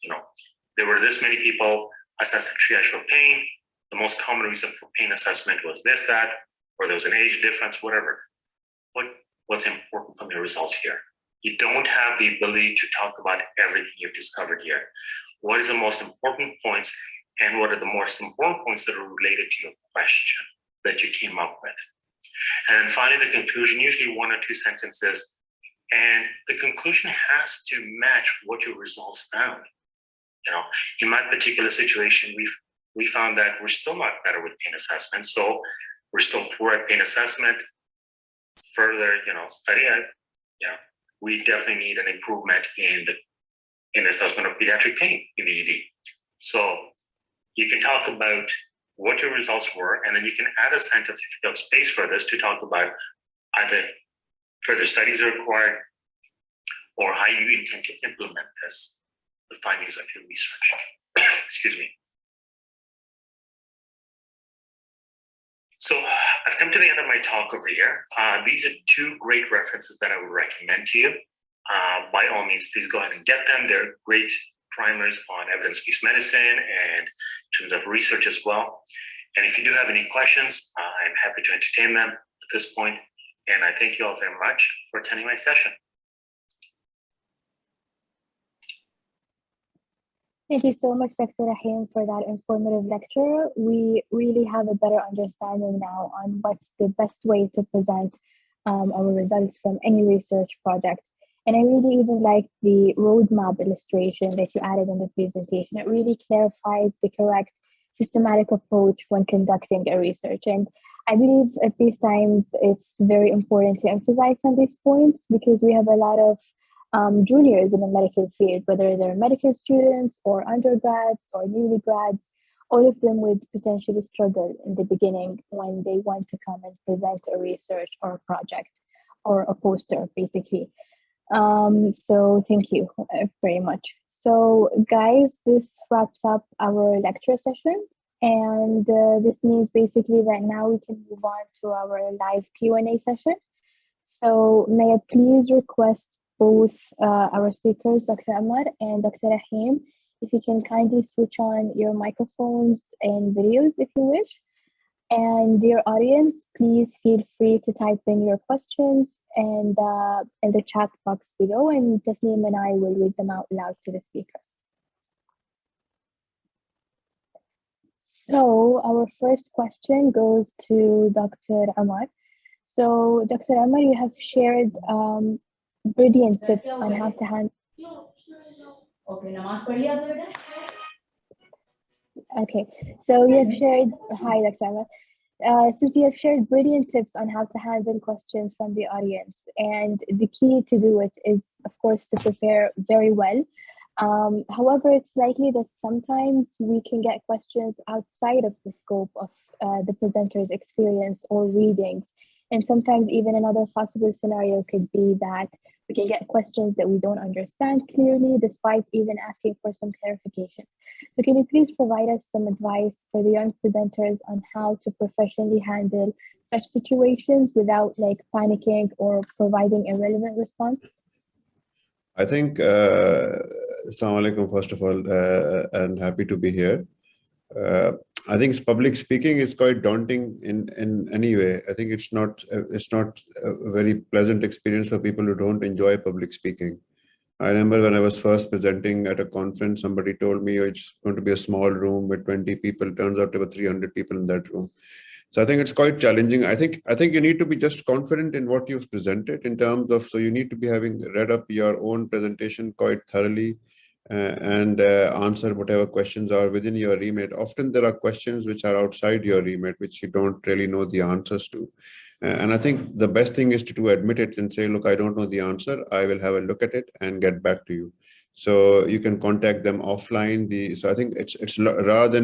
there were this many people assessed at triage for pain. The most common reason for pain assessment was this, that, or there was an age difference, whatever. What's important from the results here? You don't have the ability to talk about everything you've discovered here. What is the most important points and what are the most important points that are related to your question that you came up with? And then finally, the conclusion, usually 1 or 2 sentences. And the conclusion has to match what your results found. In my particular situation, we found that we're still not better with pain assessment. So we're still poor at pain assessment. Further, study it. We definitely need an improvement in the assessment of pediatric pain in the ED. So you can talk about what your results were, and then you can add a sentence if you have space for this to talk about either further studies are required or how you intend to implement this, the findings of your research. Excuse me. So I've come to the end of my talk over here. These are 2 great references that I would recommend to you. By all means, please go ahead and get them. They're great primers on evidence-based medicine and in terms of research as well. And if you do have any questions, I'm happy to entertain them at this point. And I thank you all very much for attending my session. Thank you so much, Dr. Rahim, for that informative lecture. We really have a better understanding now on what's the best way to present our results from any research project. And I really even like the roadmap illustration that you added in the presentation. It really clarifies the correct systematic approach when conducting a research. And I believe at these times, it's very important to emphasize on these points because we have a lot of juniors in the medical field, whether they're medical students or undergrads or newly grads, all of them would potentially struggle in the beginning when they want to come and present a research or a project or a poster, basically. So thank you very much. So guys, this wraps up our lecture session. And this means basically that now we can move on to our live Q&A session. So may I please request both our speakers, Dr. Omar and Dr. Rahim, if you can kindly switch on your microphones and videos if you wish. And dear audience, please feel free to type in your questions and in the chat box below, and Tasnim and I will read them out loud to the speakers. So our first question goes to Dr. Omar. So Dr. Omar, you have shared brilliant tips on how to handle. Okay, so you have shared, hi Dr. Ahmed. Since you have shared brilliant tips on how to handle questions from the audience, and the key to do it is, of course, to prepare very well. However, it's likely that sometimes we can get questions outside of the scope of the presenter's experience or readings. And sometimes even another possible scenario could be that we can get questions that we don't understand clearly, despite even asking for some clarifications. So can you please provide us some advice for the young presenters on how to professionally handle such situations without like panicking or providing irrelevant response? I think, Assalamu alaikum, first of all, and happy to be here. I think public speaking is quite daunting in any way. I think it's not a very pleasant experience for people who don't enjoy public speaking. I remember when I was first presenting at a conference, somebody told me, oh, it's going to be a small room with 20 people. Turns out there were 300 people in that room. So I think it's quite challenging. I think you need to be just confident in what you've presented in terms of, so you need to be having read up your own presentation quite thoroughly and answer whatever questions are within your remit. Often there are questions which are outside your remit, which you don't really know the answers to. And I think the best thing is to admit it and say, look, I don't know the answer. I will have a look at it and get back to you. So you can contact them offline. So I think it's rather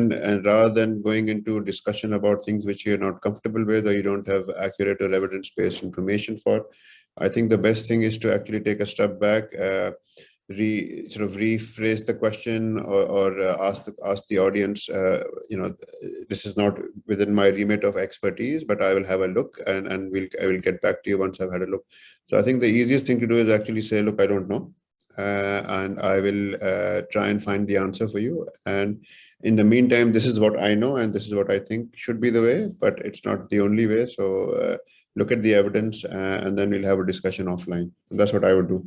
than going into discussion about things which you're not comfortable with or you don't have accurate or evidence-based information for, I think the best thing is to actually take a step back, rephrase the question or ask the audience, this is not within my remit of expertise, but I will have a look and I will get back to you once I've had a look. So I think the easiest thing to do is actually say, look, I don't know. And I will try and find the answer for you. And in the meantime, this is what I know, and this is what I think should be the way, but it's not the only way. So look at the evidence, and then we'll have a discussion offline. And that's what I would do.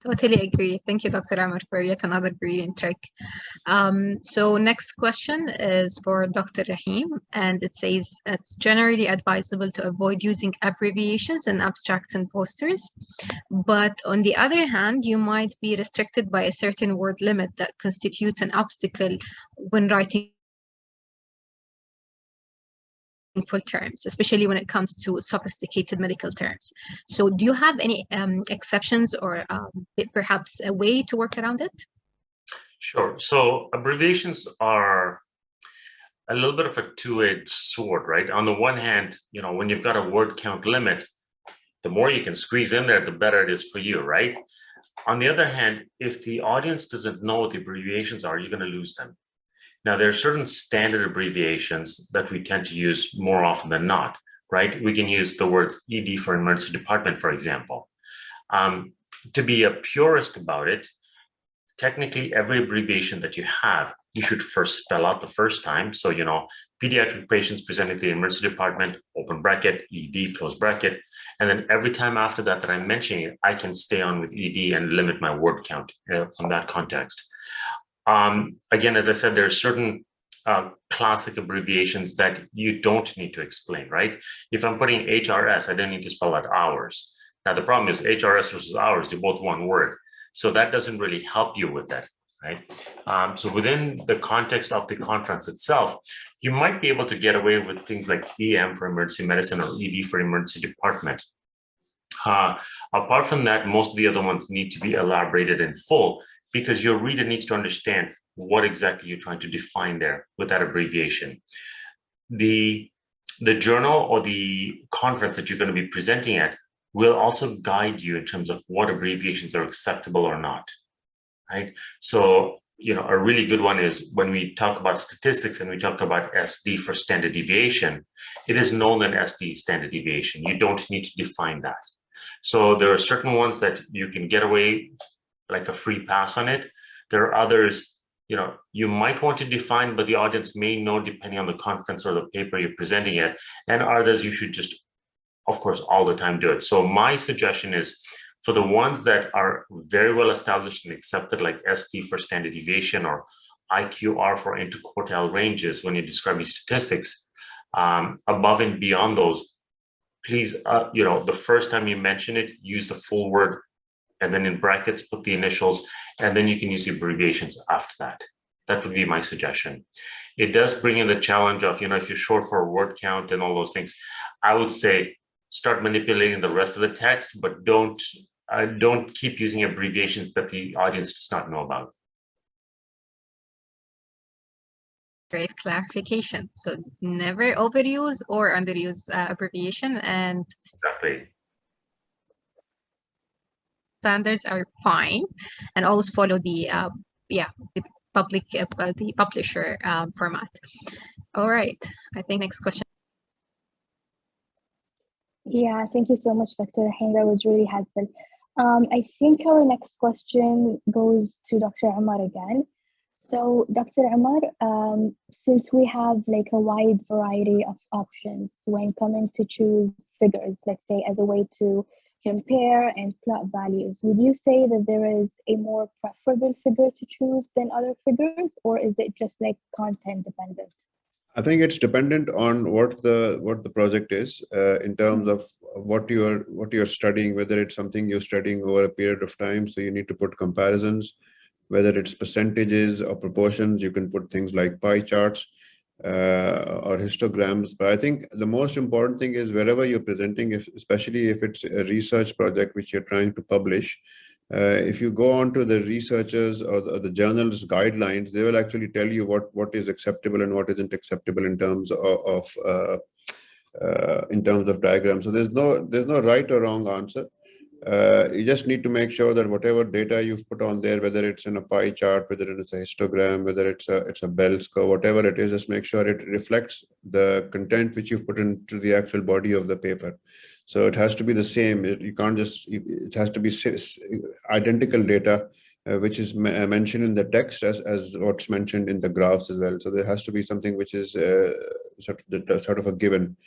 Totally agree. Thank you, Dr. Amr, for yet another brilliant trick. So next question is for Dr. Rahim, and it says, it's generally advisable to avoid using abbreviations in abstracts and posters, but on the other hand, you might be restricted by a certain word limit that constitutes an obstacle when writing full terms, especially when it comes to sophisticated medical terms. So do you have any exceptions or perhaps a way to work around it? Sure. So abbreviations are a little bit of a two-edged sword, right? On the one hand, when you've got a word count limit, the more you can squeeze in there, the better it is for you, right? On the other hand, if the audience doesn't know what the abbreviations are, you're going to lose them. Now, there are certain standard abbreviations that we tend to use more often than not, right? We can use the words ED for emergency department, for example. To be a purist about it, technically every abbreviation that you have, you should first spell out the first time. So, pediatric patients presenting to the emergency department, open bracket, ED, close bracket. And then every time after that I'm mentioning it, I can stay on with ED and limit my word count from that context. Again, as I said, there are certain classic abbreviations that you don't need to explain, right? If I'm putting HRS, I don't need to spell out hours. Now, the problem is HRS versus hours, they're both one word. So that doesn't really help you with that, right? So within the context of the conference itself, you might be able to get away with things like EM for emergency medicine or ED for emergency department. Apart from that, most of the other ones need to be elaborated in full, because your reader needs to understand what exactly you're trying to define there with that abbreviation. The journal or the conference that you're going to be presenting at will also guide you in terms of what abbreviations are acceptable or not, right? So, a really good one is when we talk about statistics and we talk about SD for standard deviation, it is known as SD standard deviation. You don't need to define that. So there are certain ones that you can get away like a free pass on it. There are others, you might want to define, but the audience may know depending on the conference or the paper you're presenting it. And others you should just, of course, all the time do it. So my suggestion is for the ones that are very well established and accepted, like SD for standard deviation or IQR for interquartile ranges, when you're describing statistics, above and beyond those, please, the first time you mention it, use the full word, and then in brackets, put the initials, and then you can use the abbreviations after that. That would be my suggestion. It does bring in the challenge of, if you're short for a word count and all those things, I would say start manipulating the rest of the text, but don't keep using abbreviations that the audience does not know about. Great clarification. So never overuse or underuse abbreviation, and Exactly. standards are fine, and always follow the the publisher format. All right, I think next question. Yeah, thank you so much, Dr. Rahim. That was really helpful. I think our next question goes to Dr. Omar again. So, Dr. Omar, since we have like a wide variety of options when coming to choose figures, let's say as a way to compare and plot values, would you say that there is a more preferable figure to choose than other figures, or is it just like content dependent? I think it's dependent on what the project is in terms of what you're studying, whether it's something you're studying over a period of time. So you need to put comparisons, whether it's percentages or proportions. You can put things like pie charts or histograms. But I think the most important thing is wherever you're presenting, especially if it's a research project which you're trying to publish, if you go on to the researchers or the journal's guidelines, they will actually tell you what is acceptable and what isn't acceptable in terms of diagrams. So there's no right or wrong answer. You just need to make sure that whatever data you've put on there, whether it's in a pie chart, whether it's a histogram, whether it's a bell curve, whatever it is, just make sure it reflects the content which you've put into the actual body of the paper. So it has to be the same. You can't just, it has to be identical data, which is mentioned in the text as what's mentioned in the graphs as well. So there has to be something which is sort of a given.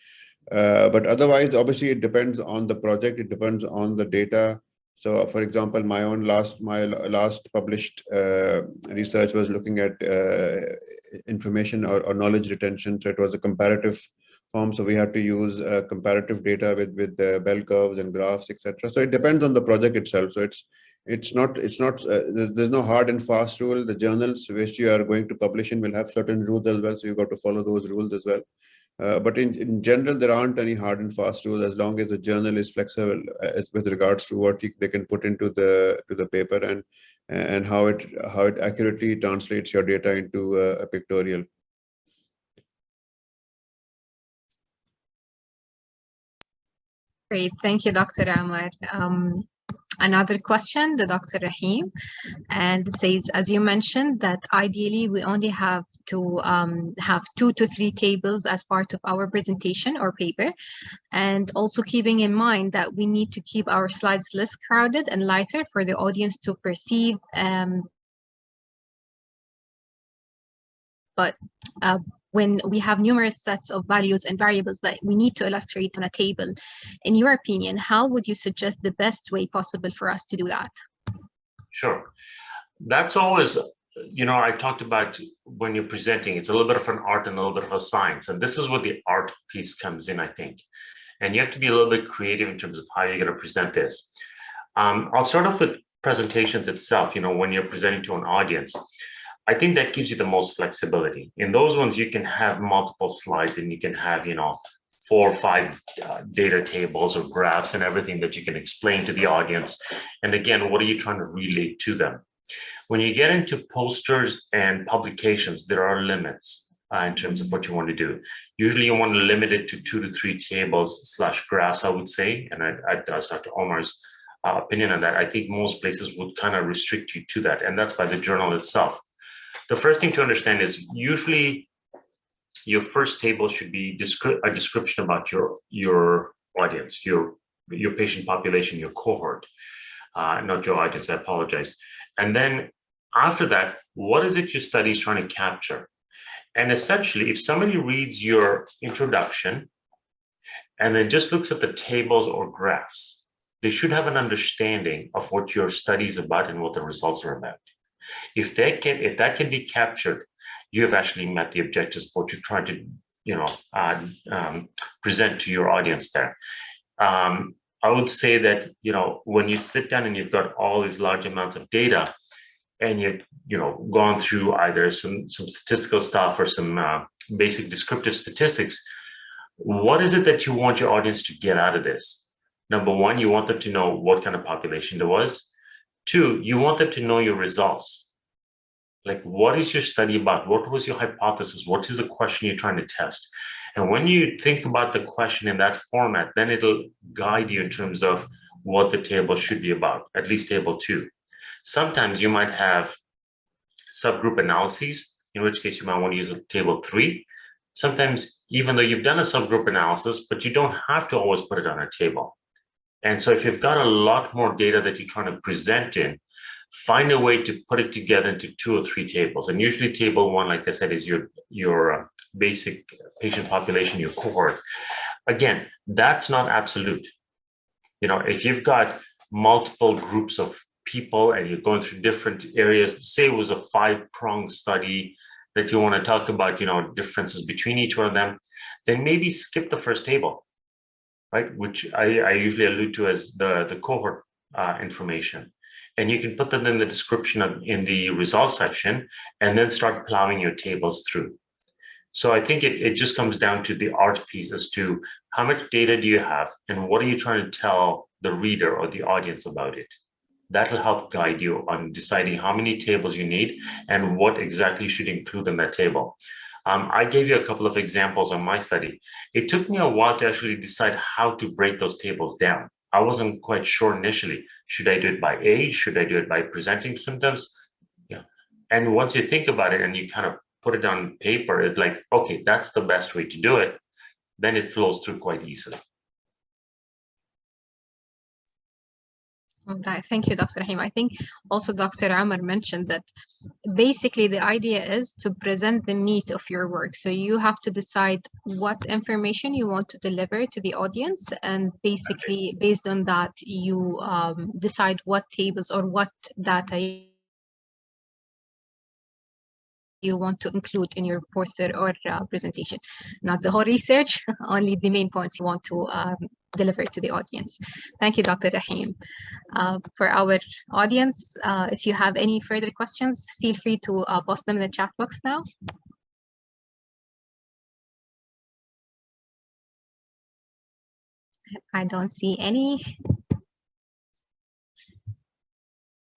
But otherwise, obviously, it depends on the project. It depends on the data. So, for example, my last published research was looking at information or knowledge retention. So it was a comparative form. So we had to use comparative data with the bell curves and graphs, etc. So it depends on the project itself. So there's no hard and fast rule. The journals which you are going to publish in will have certain rules as well. So you've got to follow those rules as well. But in general, there aren't any hard and fast rules as long as the journal is flexible as with regards to what they can put into the paper and how it accurately translates your data into a pictorial. Great, thank you, Dr. Omar. Another question to Dr. Rahim, and it says, as you mentioned, that ideally we only have to have 2 to 3 tables as part of our presentation or paper, and also keeping in mind that we need to keep our slides less crowded and lighter for the audience to perceive. But when we have numerous sets of values and variables that we need to illustrate on a table, in your opinion, how would you suggest the best way possible for us to do that? Sure. That's always, I talked about when you're presenting, it's a little bit of an art and a little bit of a science. And this is where the art piece comes in, I think. And you have to be a little bit creative in terms of how you're going to present this. I'll start off with presentations itself, when you're presenting to an audience. I think that gives you the most flexibility. In those ones, you can have multiple slides and you can have, 4 or 5 data tables or graphs and everything that you can explain to the audience. And again, what are you trying to relay to them? When you get into posters and publications, there are limits in terms of what you want to do. Usually you want to limit it to 2 to 3 tables / graphs, I would say. And that's Dr. Omar's opinion on that. I think most places would kind of restrict you to that. And that's by the journal itself. The first thing to understand is usually your first table should be a description about your audience, your patient population, your cohort, not your audience, I apologize. And then after that, what is it your study is trying to capture? And essentially, if somebody reads your introduction and then just looks at the tables or graphs, they should have an understanding of what your study is about and what the results are about. If that can be captured, you have actually met the objectives of what you're trying to, present to your audience there. I would say that, when you sit down and you've got all these large amounts of data and you've, gone through either some statistical stuff or some basic descriptive statistics, What is it that you want your audience to get out of this? Number one, you want them to know what kind of population there was. Two, you want them to know your results. Like, what is your study about? What was your hypothesis? What is the question you're trying to test? And when you think about the question in that format, then it'll guide you in terms of what the table should be about, at least table 2. Sometimes you might have subgroup analyses, in which case you might want to use a table 3. Sometimes, even though you've done a subgroup analysis, but you don't have to always put it on a table. And so if you've got a lot more data that you're trying to present in, find a way to put it together into 2 or 3 tables. And usually table 1, like I said, is your basic patient population, your cohort. Again, that's not absolute. You know, if you've got multiple groups of people and you're going through different areas, say it was a 5-pronged study that you want to talk about, you know, differences between each one of them, then maybe skip the first table, right? Which I usually allude to as the cohort information. And you can put that in the description in the results section, and then start plowing your tables through. So I think it just comes down to the art piece as to how much data do you have and what are you trying to tell the reader or the audience about it. That'll help guide you on deciding how many tables you need and what exactly you should include in that table. I gave you a couple of examples on my study. It took me a while to actually decide how to break those tables down. I wasn't quite sure initially. Should I do it by age? Should I do it by presenting symptoms? Yeah. And once you think about it and you kind of put it on paper, it's like, okay, that's the best way to do it. Then it flows through quite easily. Thank you, Dr. Rahim. I think also Dr. Omar mentioned that basically the idea is to present the meat of your work. So you have to decide what information you want to deliver to the audience, and basically based on that, you decide what tables or what data you want to include in your poster or presentation. Not the whole research, only the main points you want to deliver to the audience. Thank you, Dr. Rahim. For our audience, if you have any further questions, feel free to post them in the chat box now. I don't see any.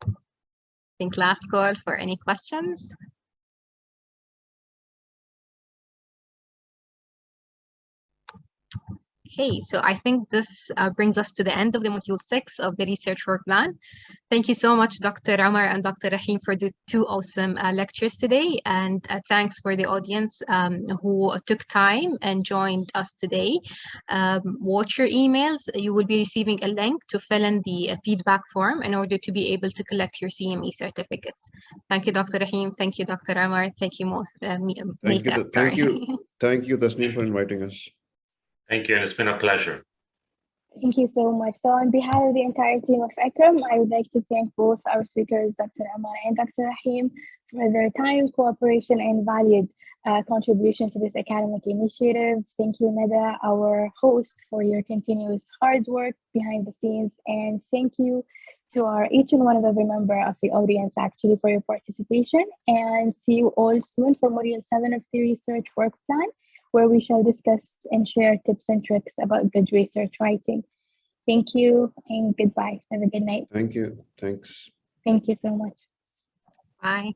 I think last call for any questions. Okay, so I think this brings us to the end of the module 6 of the research work plan. Thank you so much, Dr. Omar and Dr. Rahim, for the 2 awesome lectures today. And thanks for the audience who took time and joined us today. Watch your emails. You will be receiving a link to fill in the feedback form in order to be able to collect your CME certificates. Thank you, Dr. Rahim. Thank you, Dr. Omar. Thank you, Maitha. Thank you, Tasnim, for inviting us. Thank you, and it's been a pleasure. Thank you so much. So on behalf of the entire team of ECREM, I would like to thank both our speakers, Dr. Omar and Dr. Rahim, for their time, cooperation, and valued contribution to this academic initiative. Thank you, Neda, our host, for your continuous hard work behind the scenes. And thank you to each and one of every member of the audience, actually, for your participation. And see you all soon for Module 7 of the Research Work Plan, where we shall discuss and share tips and tricks about good research writing. Thank you and goodbye. Have a good night. Thank you. Thanks. Thank you so much. Bye.